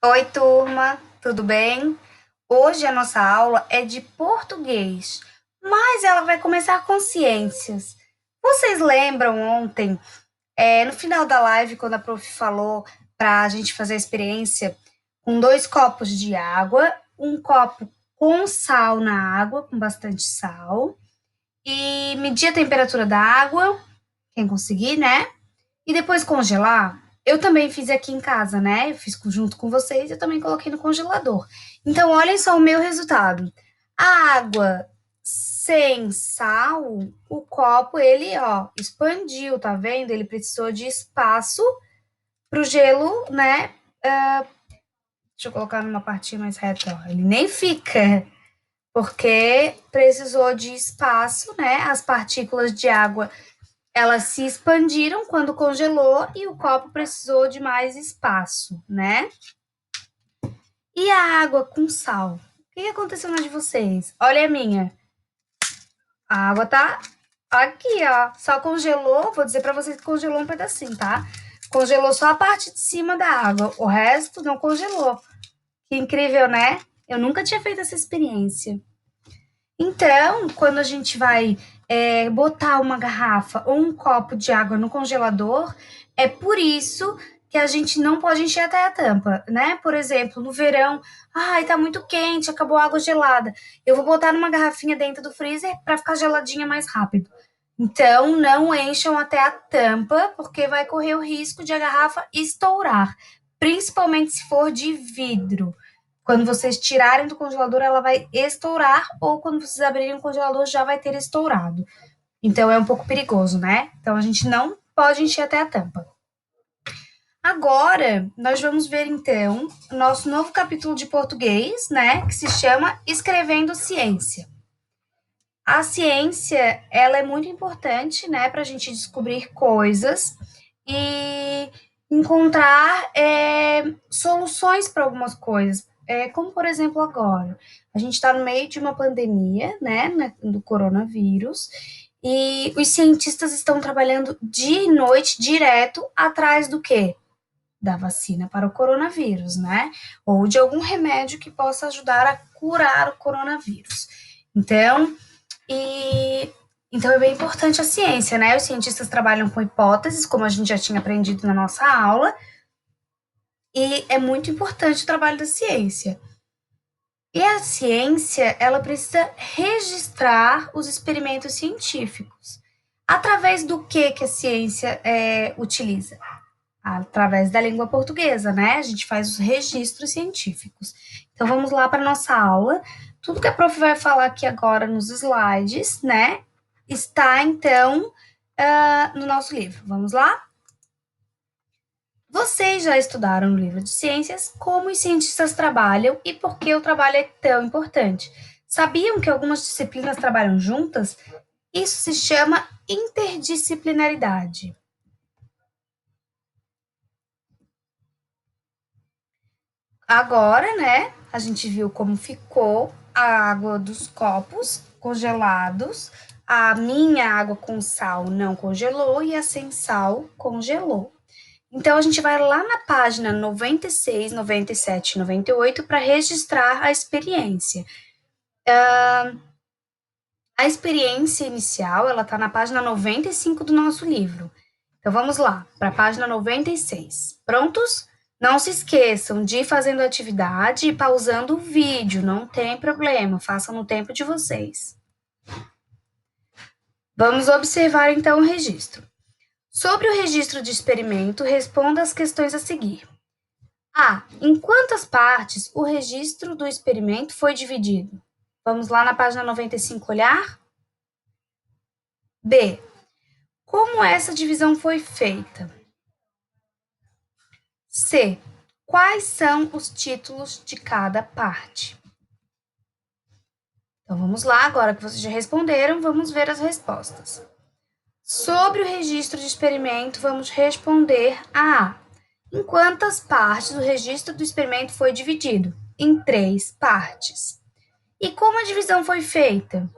Oi, turma, tudo bem? Hoje a nossa aula é de português, mas ela vai começar com ciências. Vocês lembram ontem, no final da live, quando a prof falou para a gente fazer a experiência com 2 copos de água, um copo com sal na água, com bastante sal, e medir a temperatura da água, quem conseguir, né? E depois congelar, eu também fiz aqui em casa, né? Eu fiz junto com vocês, eu também coloquei no congelador. Então, olhem só o meu resultado. A água sem sal, o copo, ele, ó, expandiu, tá vendo? Ele precisou de espaço pro gelo, né? Deixa eu colocar numa partinha mais reta, ó. Ele nem fica, porque precisou de espaço, né? As partículas de água elas se expandiram quando congelou e o copo precisou de mais espaço, né? E a água com sal? O que aconteceu na de vocês? Olha a minha. A água tá aqui, ó. Só congelou, vou dizer para vocês que congelou um pedacinho, tá? Congelou só a parte de cima da água, o resto não congelou. Que incrível, né? Eu nunca tinha feito essa experiência. Então, quando a gente vai botar uma garrafa ou um copo de água no congelador, é por isso que a gente não pode encher até a tampa, né? Por exemplo, no verão, ai, tá muito quente, acabou a água gelada. Eu vou botar numa garrafinha dentro do freezer para ficar geladinha mais rápido. Então, não encham até a tampa, porque vai correr o risco de a garrafa estourar, principalmente se for de vidro. Quando vocês tirarem do congelador, ela vai estourar, ou quando vocês abrirem o congelador, já vai ter estourado. Então é um pouco perigoso, né? Então a gente não pode encher até a tampa. Agora, nós vamos ver então o nosso novo capítulo de português, né? Que se chama Escrevendo Ciência. A ciência, ela é muito importante, né? Para a gente descobrir coisas e encontrar soluções para algumas coisas. Como, por exemplo, agora. A gente está no meio de uma pandemia, né, do coronavírus, e os cientistas estão trabalhando dia e noite direto atrás do quê? Da vacina para o coronavírus, né? Ou de algum remédio que possa ajudar a curar o coronavírus. E então é bem importante a ciência, né? Os cientistas trabalham com hipóteses, como a gente já tinha aprendido na nossa aula, e é muito importante o trabalho da ciência. E a ciência, ela precisa registrar os experimentos científicos. Através do que a ciência utiliza? Através da língua portuguesa, né? A gente faz os registros científicos. Então vamos lá para nossa aula. Tudo que a prof vai falar aqui agora nos slides, né? Está então no nosso livro. Vamos lá? Vocês já estudaram no livro de ciências como os cientistas trabalham e por que o trabalho é tão importante. Sabiam que algumas disciplinas trabalham juntas? Isso se chama interdisciplinaridade. Agora, né, a gente viu como ficou a água dos copos congelados, a minha água com sal não congelou e a sem sal congelou. Então, a gente vai lá na página 96, 97, 98 para registrar a experiência. A experiência inicial, ela está na página 95 do nosso livro. Então, vamos lá, para a página 96. Prontos? Não se esqueçam de ir fazendo a atividade e pausando o vídeo, não tem problema, façam no tempo de vocês. Vamos observar então o registro. Sobre o registro de experimento, responda as questões a seguir. A. Em quantas partes o registro do experimento foi dividido? Vamos lá na página 95 olhar? B. Como essa divisão foi feita? C. Quais são os títulos de cada parte? Então vamos lá, agora que vocês já responderam, vamos ver as respostas. Sobre o registro de experimento, vamos responder a A. Em quantas partes o registro do experimento foi dividido? Em 3 partes. E como a divisão foi feita?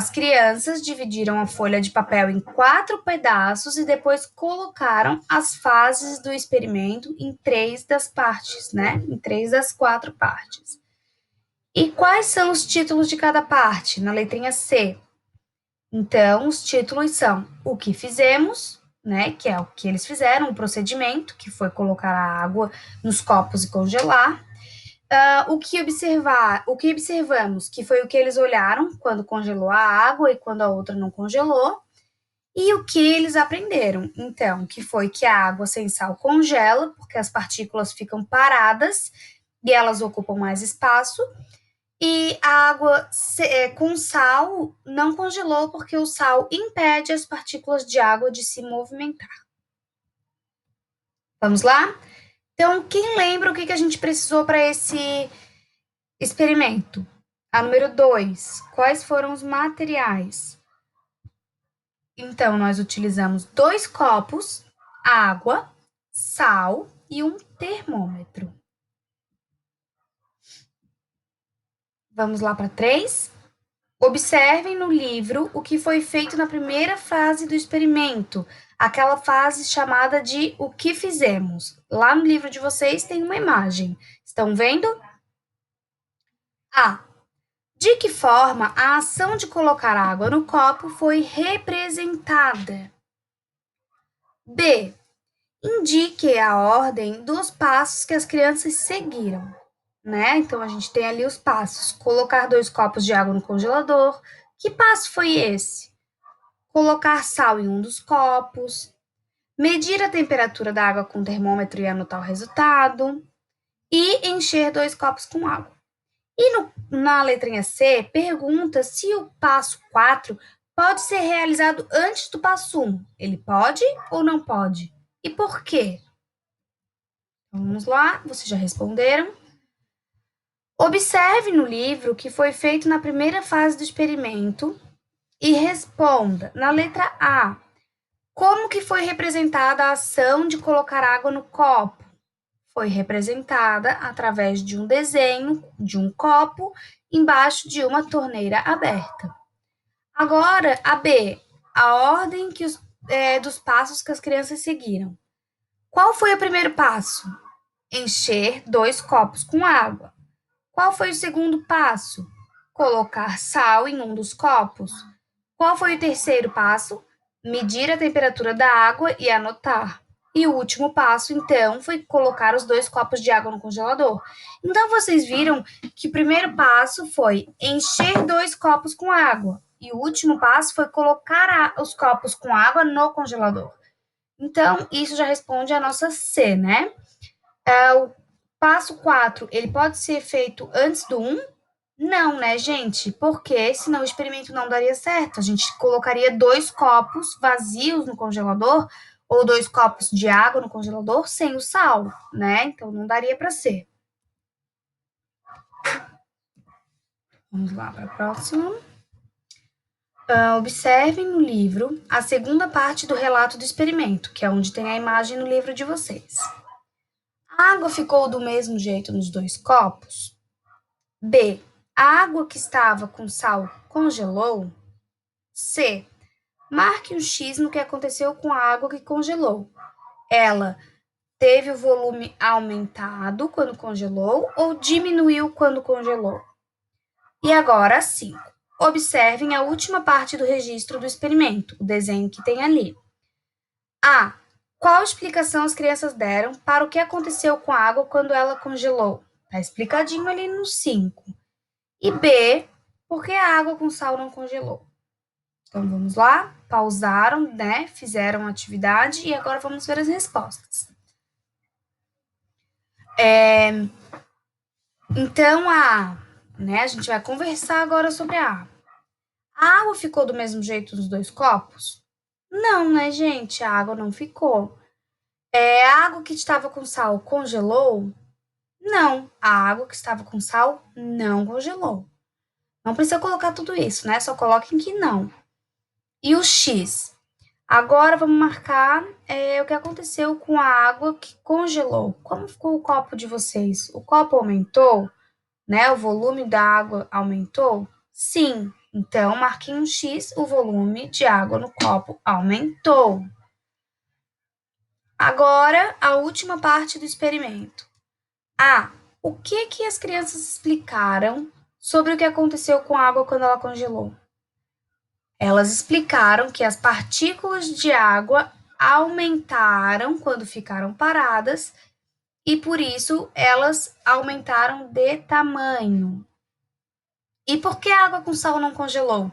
As crianças dividiram a folha de papel em 4 pedaços e depois colocaram as fases do experimento em 3 das partes, né? Em 3 das 4 partes. E quais são os títulos de cada parte? Na letrinha C. Então, os títulos são o que fizemos, né? Que é o que eles fizeram, o procedimento, que foi colocar a água nos copos e congelar. O que observamos, que foi o que eles olharam quando congelou a água e quando a outra não congelou, e o que eles aprenderam, então, que foi que a água sem sal congela, porque as partículas ficam paradas e elas ocupam mais espaço, e a água com sal não congelou, porque o sal impede as partículas de água de se movimentar. Vamos lá? Então, quem lembra o que a gente precisou para esse experimento? A número 2, quais foram os materiais? Então, nós utilizamos 2 copos, água, sal e um termômetro. Vamos lá para 3? Observem no livro o que foi feito na primeira fase do experimento, aquela fase chamada de o que fizemos. Lá no livro de vocês tem uma imagem. Estão vendo? A. De que forma a ação de colocar água no copo foi representada? B. Indique a ordem dos passos que as crianças seguiram, né? Então, a gente tem ali os passos. Colocar 2 copos de água no congelador. Que passo foi esse? Colocar sal em um dos copos. Medir a temperatura da água com o termômetro e anotar o resultado. E encher 2 copos com água. E na letrinha C, pergunta se o passo 4 pode ser realizado antes do passo 1. Ele pode ou não pode? E por quê? Vamos lá, vocês já responderam. Observe no livro o que foi feito na primeira fase do experimento e responda, na letra A, como que foi representada a ação de colocar água no copo? Foi representada através de um desenho de um copo embaixo de uma torneira aberta. Agora, a B, a ordem dos passos que as crianças seguiram. Qual foi o primeiro passo? Encher 2 copos com água. Qual foi o segundo passo? Colocar sal em um dos copos. Qual foi o terceiro passo? Medir a temperatura da água e anotar. E o último passo, então, foi colocar os 2 copos de água no congelador. Então, vocês viram que o primeiro passo foi encher 2 copos com água. E o último passo foi colocar os copos com água no congelador. Então, isso já responde a nossa C, né? O passo 4, ele pode ser feito antes do 1? Não, né, gente? Porque senão o experimento não daria certo. A gente colocaria 2 copos vazios no congelador ou 2 copos de água no congelador sem o sal, né? Então não daria para ser. Vamos lá para a próxima. Observem no livro a segunda parte do relato do experimento, que é onde tem a imagem no livro de vocês. A água ficou do mesmo jeito nos 2 copos? B. A água que estava com sal congelou? C. Marque um X no que aconteceu com a água que congelou. Ela teve o volume aumentado quando congelou ou diminuiu quando congelou? E agora, 5. Observem a última parte do registro do experimento, o desenho que tem ali. A. Qual explicação as crianças deram para o que aconteceu com a água quando ela congelou? Está explicadinho ali no 5. E B. Por que a água com sal não congelou? Então, vamos lá. Pausaram, né? Fizeram a atividade e agora vamos ver as respostas. Então, a gente vai conversar agora sobre a água. A água ficou do mesmo jeito nos 2 copos? Não, né, gente? A água não ficou. A água que estava com sal congelou? Não, a água que estava com sal não congelou. Não precisa colocar tudo isso, né? Só coloquem que não. E o X? Agora vamos marcar o que aconteceu com a água que congelou. Como ficou o copo de vocês? O copo aumentou, né? O volume da água aumentou? Sim. Então, marquei um X, o volume de água no copo aumentou. Agora, a última parte do experimento. O que as crianças explicaram sobre o que aconteceu com a água quando ela congelou? Elas explicaram que as partículas de água aumentaram quando ficaram paradas e por isso elas aumentaram de tamanho. E por que a água com sal não congelou?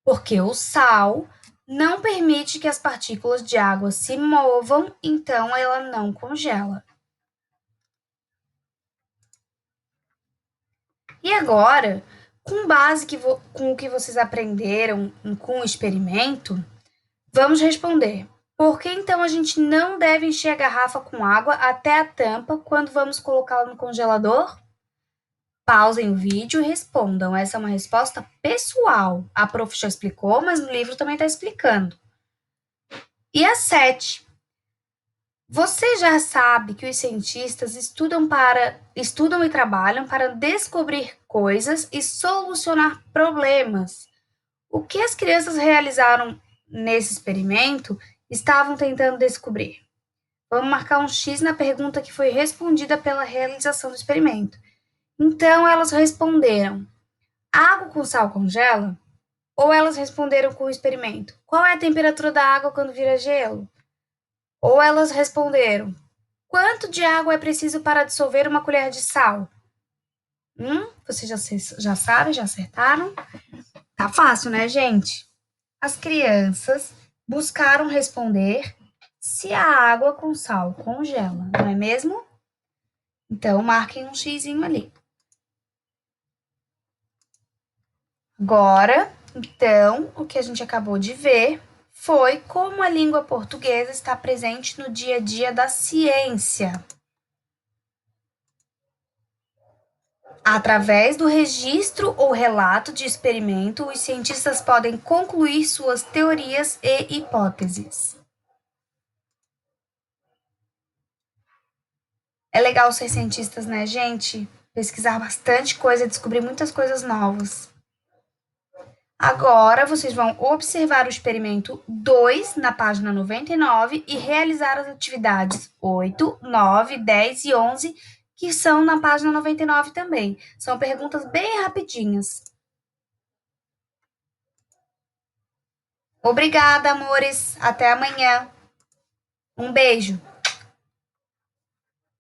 Porque o sal não permite que as partículas de água se movam, então ela não congela. E agora, com base com o que vocês aprenderam com o experimento, vamos responder. Por que então a gente não deve encher a garrafa com água até a tampa quando vamos colocá-la no congelador? Pausem o vídeo e respondam. Essa é uma resposta pessoal. A prof já explicou, mas no livro também está explicando. E a 7. Você já sabe que os cientistas estudam e trabalham para descobrir coisas e solucionar problemas. O que as crianças realizaram nesse experimento estavam tentando descobrir? Vamos marcar um X na pergunta que foi respondida pela realização do experimento. Então, elas responderam: água com sal congela? Ou elas responderam com o experimento: qual é a temperatura da água quando vira gelo? Ou elas responderam: quanto de água é preciso para dissolver uma colher de sal? Vocês já sabem, já acertaram? Tá fácil, né, gente? As crianças buscaram responder se a água com sal congela, não é mesmo? Então, marquem um xizinho ali. Agora, então, o que a gente acabou de ver foi como a língua portuguesa está presente no dia a dia da ciência. Através do registro ou relato de experimento, os cientistas podem concluir suas teorias e hipóteses. É legal ser cientistas, né, gente? Pesquisar bastante coisa, descobrir muitas coisas novas. Agora, vocês vão observar o experimento 2 na página 99 e realizar as atividades 8, 9, 10 e 11, que são na página 99 também. São perguntas bem rapidinhas. Obrigada, amores. Até amanhã. Um beijo.